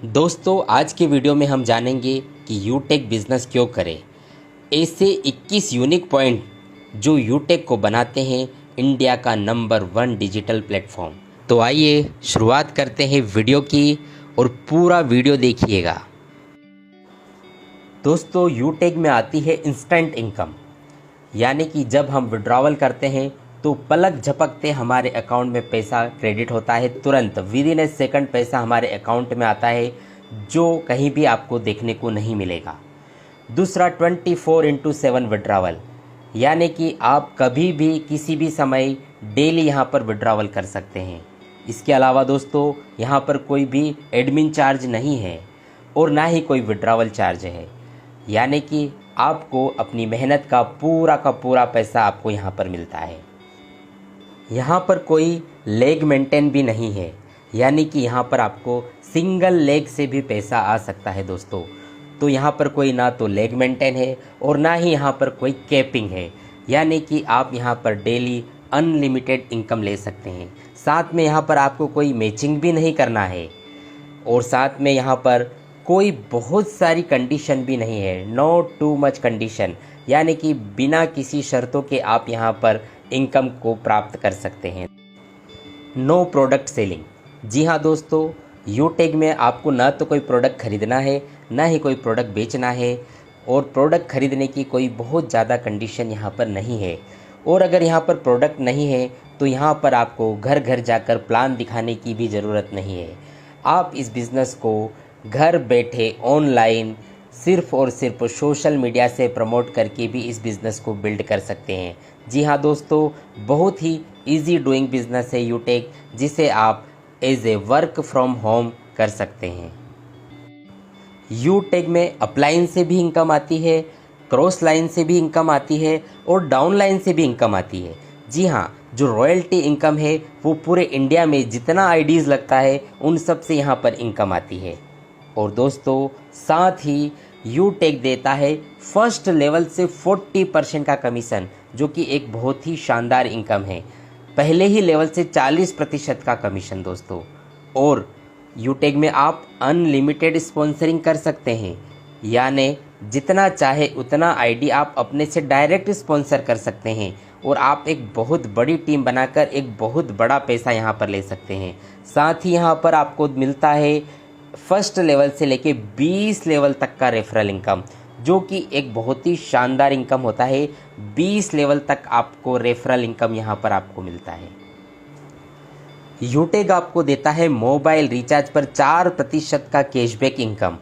दोस्तों आज के वीडियो में हम जानेंगे कि यूटेक बिजनेस क्यों करें। ऐसे 21 यूनिक पॉइंट जो यूटेक को बनाते हैं इंडिया का नंबर 1 डिजिटल प्लेटफॉर्म। तो आइए शुरुआत करते हैं वीडियो की और पूरा वीडियो देखिएगा। दोस्तों यूटेक में आती है इंस्टेंट इनकम, यानी कि जब हम विड्रॉवल करते हैं तो पलक झपकते हमारे अकाउंट में पैसा क्रेडिट होता है, तुरंत विद इन ए सेकंड पैसा हमारे अकाउंट में आता है, जो कहीं भी आपको देखने को नहीं मिलेगा। दूसरा 24/7 विड्रॉवल, यानी कि आप कभी भी किसी भी समय डेली यहाँ पर विड्रॉवल कर सकते हैं। इसके अलावा दोस्तों यहाँ पर कोई भी एडमिन चार्ज नहीं है और ना ही कोई विड्रॉवल चार्ज है, यानी कि आपको अपनी मेहनत का पूरा पैसा आपको यहाँ पर मिलता है। यहाँ पर कोई लेग मेंटेन भी नहीं है, यानी कि यहाँ पर आपको सिंगल लेग से भी पैसा आ सकता है दोस्तों। तो यहाँ पर कोई ना तो लेग मेंटेन है और ना ही यहाँ पर कोई कैपिंग है, यानी कि आप यहाँ पर डेली अनलिमिटेड इनकम ले सकते हैं। साथ में यहाँ पर आपको कोई मैचिंग भी नहीं करना है और साथ में यहाँ पर कोई बहुत सारी कंडीशन भी नहीं है, नो टू मच कंडीशन, यानी कि बिना किसी शर्तों के आप यहाँ पर इनकम को प्राप्त कर सकते हैं। नो प्रोडक्ट सेलिंग, जी हाँ दोस्तों, यूटेक में आपको ना तो कोई प्रोडक्ट खरीदना है ना ही कोई प्रोडक्ट बेचना है, और प्रोडक्ट खरीदने की कोई बहुत ज़्यादा कंडीशन यहाँ पर नहीं है। और अगर यहाँ पर प्रोडक्ट नहीं है तो यहाँ पर आपको घर घर जाकर प्लान दिखाने की भी ज़रूरत नहीं है। आप इस बिज़नेस को घर बैठे ऑनलाइन सिर्फ और सिर्फ सोशल मीडिया से प्रमोट करके भी इस बिज़नेस को बिल्ड कर सकते हैं। जी हाँ दोस्तों, बहुत ही इजी डूइंग बिज़नेस है यूटेक, जिसे आप as a work from home कर सकते हैं। यूटेक में अपलाइन से भी इनकम आती है, क्रॉस लाइन से भी इनकम आती है और डाउन लाइन से भी इनकम आती है। जी हाँ, जो रॉयल्टी इनकम है वो पूरे इंडिया में जितना आईडीज़ लगता है उन सब से यहाँ पर इनकम आती है। और दोस्तों साथ ही यूटेक देता है फर्स्ट लेवल से 40% का कमीशन, जो कि एक बहुत ही शानदार इनकम है। पहले ही लेवल से 40% का कमीशन दोस्तों। और यूटेक में आप अनलिमिटेड स्पॉन्सरिंग कर सकते हैं, यानी जितना चाहे उतना आईडी आप अपने से डायरेक्ट स्पॉन्सर कर सकते हैं और आप एक बहुत बड़ी टीम बनाकर एक बहुत बड़ा पैसा यहाँ पर ले सकते हैं। साथ ही यहाँ पर आपको मिलता है फर्स्ट लेवल से लेके 20 लेवल तक का रेफरल इनकम, जो कि एक बहुत ही शानदार इनकम होता है। 20 लेवल तक आपको रेफरल इनकम यहाँ पर आपको मिलता है। यूटेक आपको देता है मोबाइल रिचार्ज पर 4% का कैशबैक इनकम।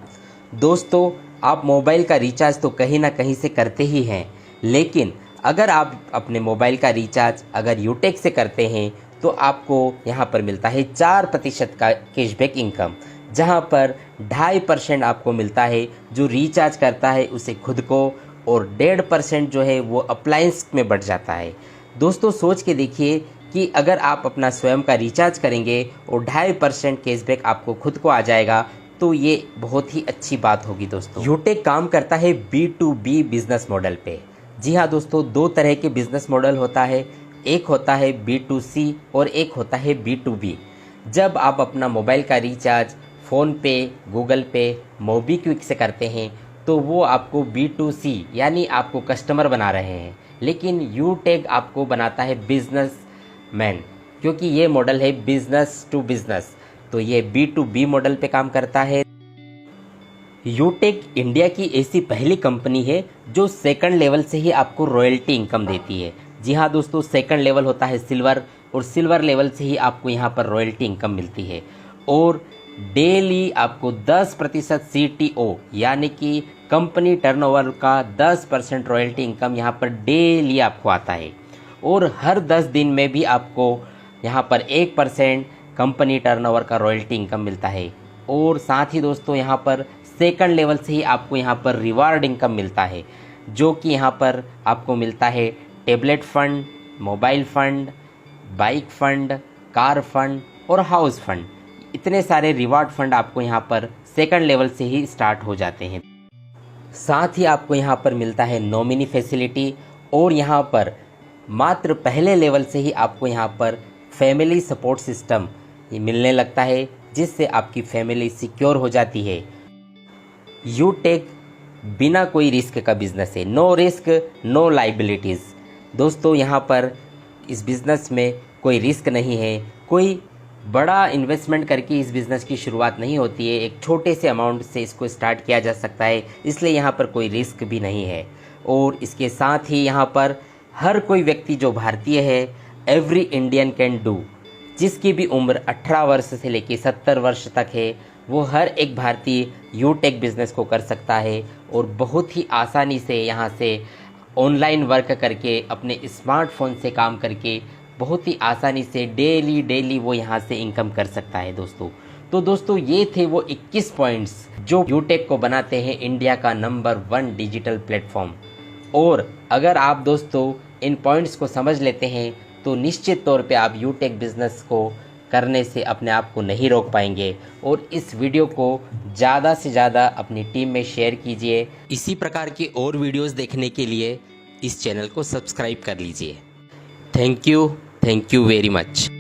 दोस्तों आप मोबाइल का रिचार्ज तो कहीं ना कहीं से करते ही हैं, लेकिन अगर आप अपने मोबाइल का रिचार्ज अगर यूटेक से करते हैं तो आपको यहाँ पर मिलता है 4% का कैशबैक इनकम, जहाँ पर 2.5% आपको मिलता है जो रिचार्ज करता है उसे खुद को, और 1.5% जो है वो अप्लायंस में बढ़ जाता है। दोस्तों सोच के देखिए कि अगर आप अपना स्वयं का रिचार्ज करेंगे और 2.5% कैशबैक आपको खुद को आ जाएगा, तो ये बहुत ही अच्छी बात होगी दोस्तों। यूटेक काम करता है B2B बिजनेस मॉडल पे। जी हाँ दोस्तों, दो तरह के बिजनेस मॉडल होता है, एक होता है B2C और एक होता है B2B। जब आप अपना मोबाइल का रिचार्ज फ़ोन पे, गूगल पे, मोबीक्विक से करते हैं तो वो आपको B2C यानी आपको कस्टमर बना रहे हैं, लेकिन यूटेक आपको बनाता है बिजनेस मैन, क्योंकि ये मॉडल है बिजनेस टू बिजनेस, तो ये B2B मॉडल पे काम करता है। यूटेक इंडिया की ऐसी पहली कंपनी है जो सेकंड लेवल से ही आपको रॉयल्टी इनकम देती है। जी हाँ दोस्तों, सेकंड लेवल होता है सिल्वर, और सिल्वर लेवल से ही आपको यहाँ पर रॉयल्टी इनकम मिलती है। और डेली आपको 10% CTO यानी कि कंपनी टर्नओवर का 10% रॉयल्टी इनकम यहाँ पर डेली आपको आता है, और हर 10 दिन में भी आपको यहाँ पर 1% कंपनी टर्नओवर का रॉयल्टी इनकम मिलता है। और साथ ही दोस्तों यहाँ पर सेकंड लेवल से ही आपको यहाँ पर रिवार्ड इनकम मिलता है, जो कि यहाँ पर आपको मिलता है tablet fund, mobile fund, bike fund, car fund और हाउस फंड। इतने सारे रिवार्ड फंड आपको यहाँ पर सेकंड लेवल से ही स्टार्ट हो जाते हैं। साथ ही आपको यहाँ पर मिलता है नॉमिनी फैसिलिटी, और यहाँ पर मात्र पहले लेवल से ही आपको यहाँ पर फैमिली सपोर्ट सिस्टम मिलने लगता है, जिससे आपकी फैमिली सिक्योर हो जाती है। यूटेक बिना कोई रिस्क का बिजनेस है, नो रिस्क नो लाइबिलिटीज़। दोस्तों यहाँ पर इस बिज़नेस में कोई रिस्क नहीं है, कोई बड़ा इन्वेस्टमेंट करके इस बिज़नेस की शुरुआत नहीं होती है, एक छोटे से अमाउंट से इसको स्टार्ट किया जा सकता है, इसलिए यहाँ पर कोई रिस्क भी नहीं है। और इसके साथ ही यहाँ पर हर कोई व्यक्ति जो भारतीय है, एवरी इंडियन कैन डू, जिसकी भी उम्र 18 वर्ष से लेकर 70 वर्ष तक है, वो हर एक भारतीय यूटेक बिज़नेस को कर सकता है और बहुत ही आसानी से यहाँ से ऑनलाइन वर्क करके अपने स्मार्टफोन से काम करके बहुत ही आसानी से डेली वो यहाँ से इनकम कर सकता है दोस्तों। तो दोस्तों ये थे वो 21 पॉइंट्स जो यूटेक को बनाते हैं इंडिया का नंबर 1 डिजिटल प्लेटफॉर्म। और अगर आप दोस्तों इन पॉइंट्स को समझ लेते हैं तो निश्चित तौर पे आप यूटेक बिज़नेस को करने से अपने आप को नहीं रोक पाएंगे। और इस वीडियो को ज़्यादा से ज़्यादा अपनी टीम में शेयर कीजिए। इसी प्रकार की और वीडियोस देखने के लिए इस चैनल को सब्सक्राइब कर लीजिए। Thank you very much.